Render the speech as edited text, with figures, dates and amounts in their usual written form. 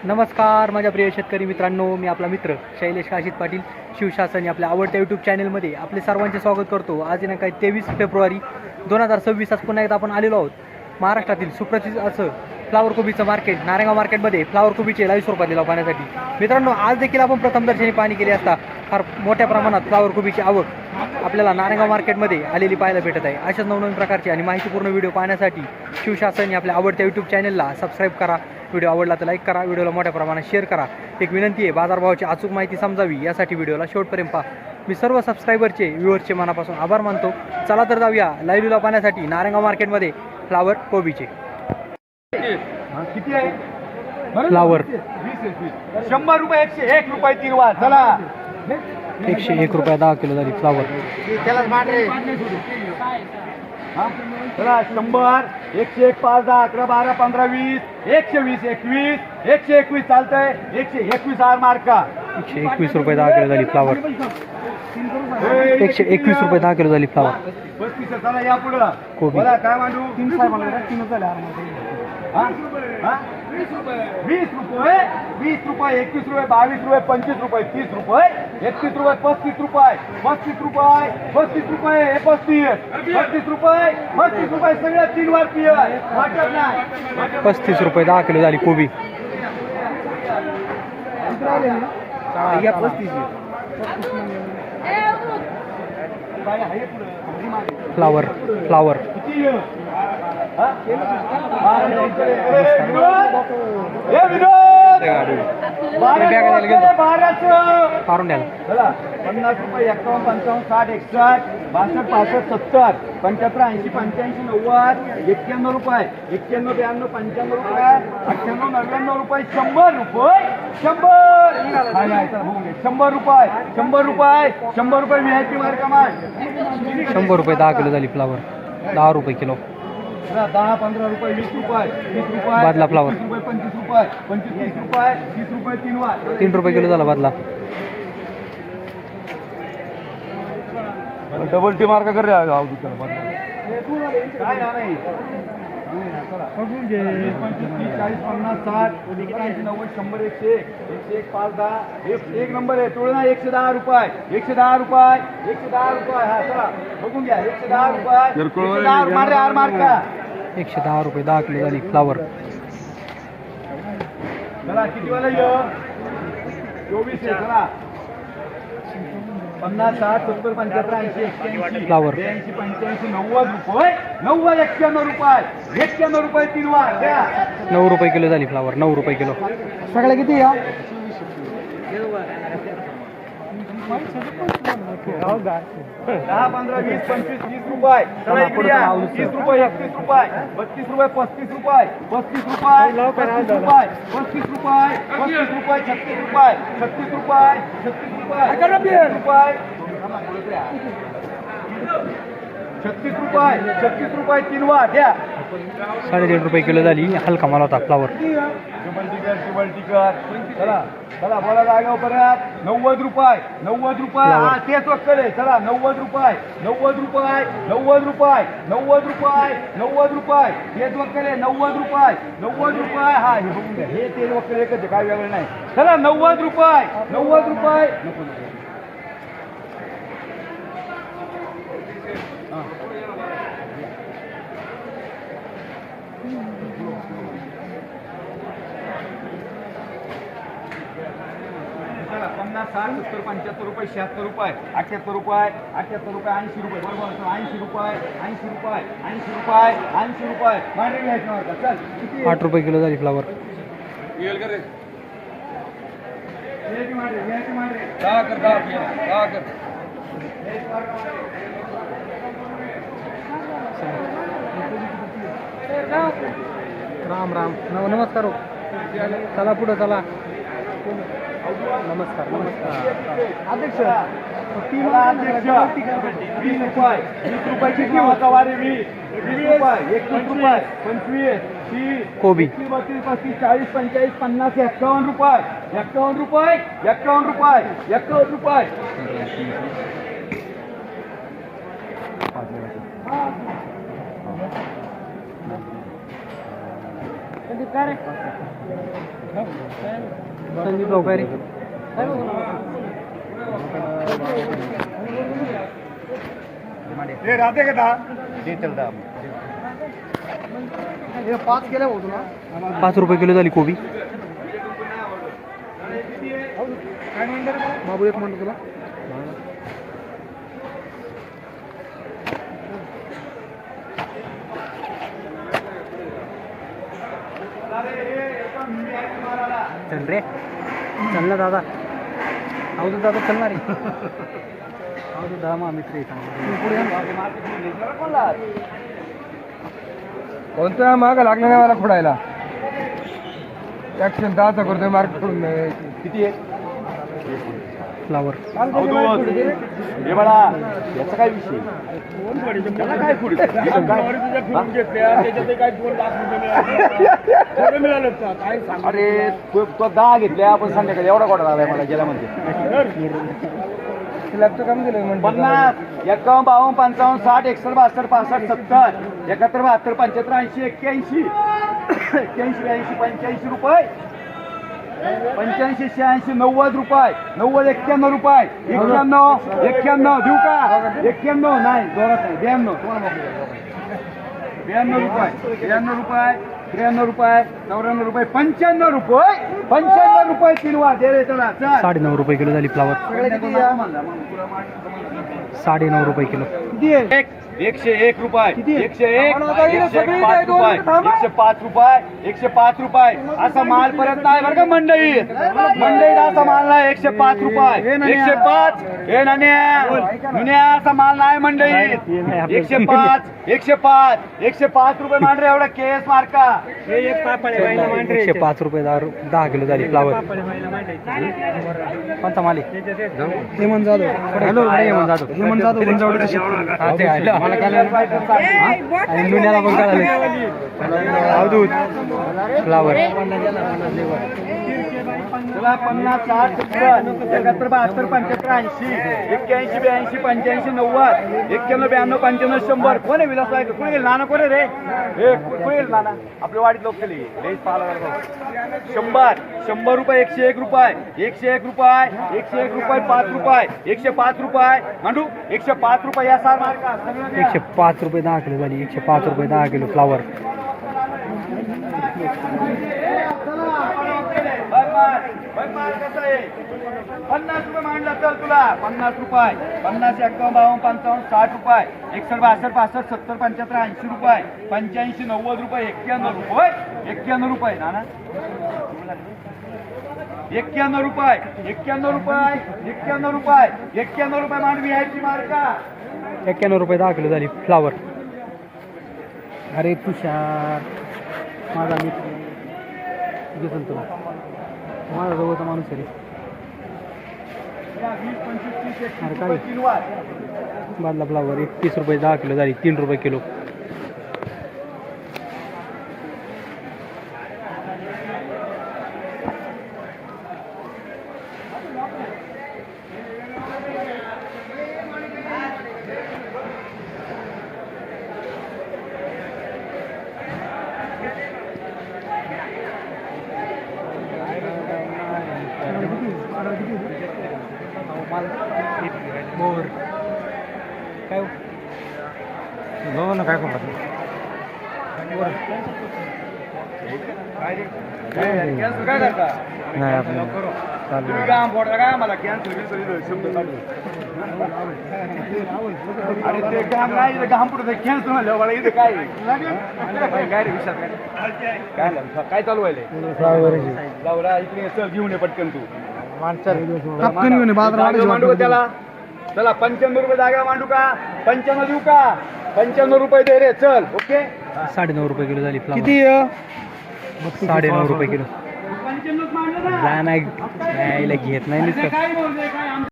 नमस्कार माझ्या प्रिय शेतकरी मित्रांनो, मी आपला मित्र शैलेश काशीत पाटील शिवशासन या आपल्या आवडत्या यूट्यूब चॅनलमध्ये आपले सर्वांचे स्वागत करतो। आज दिनांक 23 फेब्रुवारी 2026 आज पुन्हा एकदा आपण आलेलो आहोत महाराष्ट्रातील सुप्रसिद्ध असं फ्लावर कोबीचं मार्केट नारायणगाव मार्केटमध्ये फ्लावर कोबीचे लाईव्ह स्वरूपात लिलाव पाहण्यासाठी। मित्रांनो, आज देखील आपण प्रथम दर्शनी पाहणी केली असता फार मोठ्या प्रमाणात फ्लावर कोबीची आवक आपल्याला नारायणगाव मार्केटमध्ये आलेली पाहायला भेटत आहे। अशाच नवनवीन प्रकारची आणि माहितीपूर्ण व्हिडिओ पाहण्यासाठी शिवशासन या आपल्या आवडत्या यूट्यूब चॅनलला सबस्क्राईब करा। व्हिडिओ आवडला तर लाईक करा, व्हिडिओला मोठ्या प्रमाणात शेअर करा। एक विनंती आहे, बाजारभावाची अचूक माहिती समजावी यासाठी व्हिडिओला शेवटपर्यंत पहा। मी सर्व सबस्क्रायबरचे व्ह्यूअर्सचे मनापासून आभार मानतो। चला तर जाऊया लाईव्ह लिलाव पाहण्यासाठी नारायणगाव मार्केटमध्ये फ्लावर कोबीचे। किती आहे फ्लावर 100 रुपये 101 रुपये 3 वार चला 101 रुपये 10 किलो झाली फ्लावर। त्याला मांडरे चला 100 101 5 10 11 12 15 20 120 21 121 चालतंय 121 आर मार्का 121 रुपये 10 किलो झाली फ्लावर। 121 रुपये 10 किलो झाली फ्लावर 35 चला या पुढं कोबी। बोला काय मांडू 3 साहेब म्हणलं 3 झाले आर 20 रुपये 20 रुपये 21 रुपये 22 रुपये 25 रुपये 30 रुपये 31 रुपये 35 रुपये 35 रुपये 35 रुपये हे 35 रुपये सगळ्या 3 वार पिय वाटत नाही 35 रुपये 10 किलो झाली कोबी। या 35 फ्लावर फ्लावर किती पारून द्याल 50 रुपये 51 55 60 61 62 65 70 75 80 85 90 91 रुपये 91 92 95 रुपये 98 99 रुपये 100 रुपये 100 रुपये 100 रुपये 100 रुपये व्हीआयपी मार्का मार 100 रुपये 10 किलो झाली फ्लावर 10 रुपये किलो 10 15 रुपये 20 रुपये 30 रुपये बादला फ्लावर 25 रुपये 25 रुपये 30 रुपये 3 वार 3 रुपये किलो झाला बादला। डबल टी मार्का कर काय नाही 40 50 60 80 90 100 101 5 10 एक नंबर आहे तुळना 110 रुपये 110 रुपये 110 रुपये हा चला बघून घ्या 110 रुपये 110 मारे आर मार्का 110 रुपये 10 किलो झाली फ्लावर। चला किती वाला 24 आहे चला 50 60 70 75 80 81 फ्लावर 82 85 90 रुपये 91 91 रुपये 3 वार द्या 9 रुपये किलो झाली फ्लावर 9 रुपये किलो। सगळ्या किती या 10 15 20 25 30 रुपये चला इकडे या 30 रुपये 31 रुपये 32 रुपये 35 रुपये 35 रुपये 35 रुपये 35 रुपये 36 रुपये 36 रुपये 36 रुपये 3 वार द्या 3.5 रुपये किलो झाली हलका माल होता फ्लावर। डबल टिकर चला चला बोला जागा परत 90 रुपये हा तेच वक्कल आहे चला 90 रुपये तेच वक्कल आहे 90 रुपये हा हे बघून घ्या हे तेल वक्कल एकच आहे काय वेगळं नाही चला 90 रुपये चला 50 60 70 75 रुपये 76 रुपये 78 रुपये 80 रुपये बरोबर 80 रुपये मांडे घ्यायचं नव्हतं चल 8 रुपये किलो झाली फ्लावर। राम राम नमस्कार हो। चला पुढं चला नमस्कार अध्यक्ष 20 रुपये किती होता वारे 20 रुपये 21 रुपये 25 30 कोबी 32 35 40 45 50 51 रुपये 51 रुपये संदीप भाऊ काय रे हे राहते का दहा ते चलता 5 रुपये किलो झाली कोबी बाबू एक म्हणतो तुला चल रे चल ना दादा आहो तो दादा चलणार रे आहो तो दादा मा मित्र आहे कोणत्या माग लागला नाही मला खोडायला ऍक्शन दहाचा करतोय मार्क करून किती आहे फ्लावर हे बळा याचा काय विषय त्याला काय पुढे अरे तो 10 घेतल्या आपण संध्याकाळी एवढा कोटा आलाय मला गेल्या म्हणते कमी दिलं 50 51 52 55 60 61 62 65 70 71 72 75 80 81 81 82 85 रुपये 85 86 90 रुपये 90 91 रुपये 91 देऊ का 91 नाही जोरात नाही 92 रुपये 93 रुपये 94 रुपये 95 रुपये 3 वार दे रे चला चल 9.5 रुपये किलो झाली फ्लावर 9.5 रुपये किलो 101 रुपये 101 105 रुपये असा माल परत नाही बरं का मंडईत असा माल नाही 105 रुपये 105 हे नाण्या असा माल नाही मंडईत 105 रुपये मांडरे एवढा केस मार्का 105 रुपये 10 किलो झाली फ्लावर कोणता माल आहे हेमंत जाधव हेमंत जाधव आणि नुन्याला पण कळाले अवधूत फ्लावर चला 50 60 71 72 75 80 81 82 85 90 91 92 95 100 कोण आहे विलास आहे कोण गेला नाना कोण आहे रे हे कोण गेला नाना आपल्या वाडीत लोक केली रेस पाहायला 100 रुपये 101 रुपये 101 रुपये 101 रुपये 5 रुपये 105 रुपये मांडू 105 रुपये या सार मार्का 105 रुपये 10 किलो झाली 105 रुपये 10 किलो फ्लावर कसं आहे 50 रुपये मांडला चल तुला 50 रुपये 50 51 52 55 60 रुपये 61 62 65 70 75 80 रुपये 85 90 रुपये 91 रुपये नाना 91 रुपये 91 रुपये मांड व्हीआयपी मार्का 91 रुपये 10 किलो झाली फ्लावर अरे तुषार माझा मित्र घेतो तुला माझा जवळचा माणूस आहे रे 20 25 30 अरे 31 काय? रुपये 3 वार बादला फ्लावर 31 रुपये 10 किलो झाली 3 रुपये किलो मोर काय काय करतात काय करता नाही आपलं तुम्ही काम फोडला काय मला कॅन्सर शब्द चालू अरे ते काम नाही इथं काम पुढे कॅन्सर म्हणलं मला इथं काय काय रे विषयात काय काय चालू आहे जाऊला इकडे चल घेऊन ये पटकन तू मांडू त्याला चला 95 रुपये जागा मांडू का 95 देऊ का 95 रुपये दे रे चल ओके 9.5 रुपये किलो झाली फ्लावर किती 9.5 रुपये किलो 95 मांडलं ना नाही घेत नाही नुसतं काय बोलतोय काय आमचं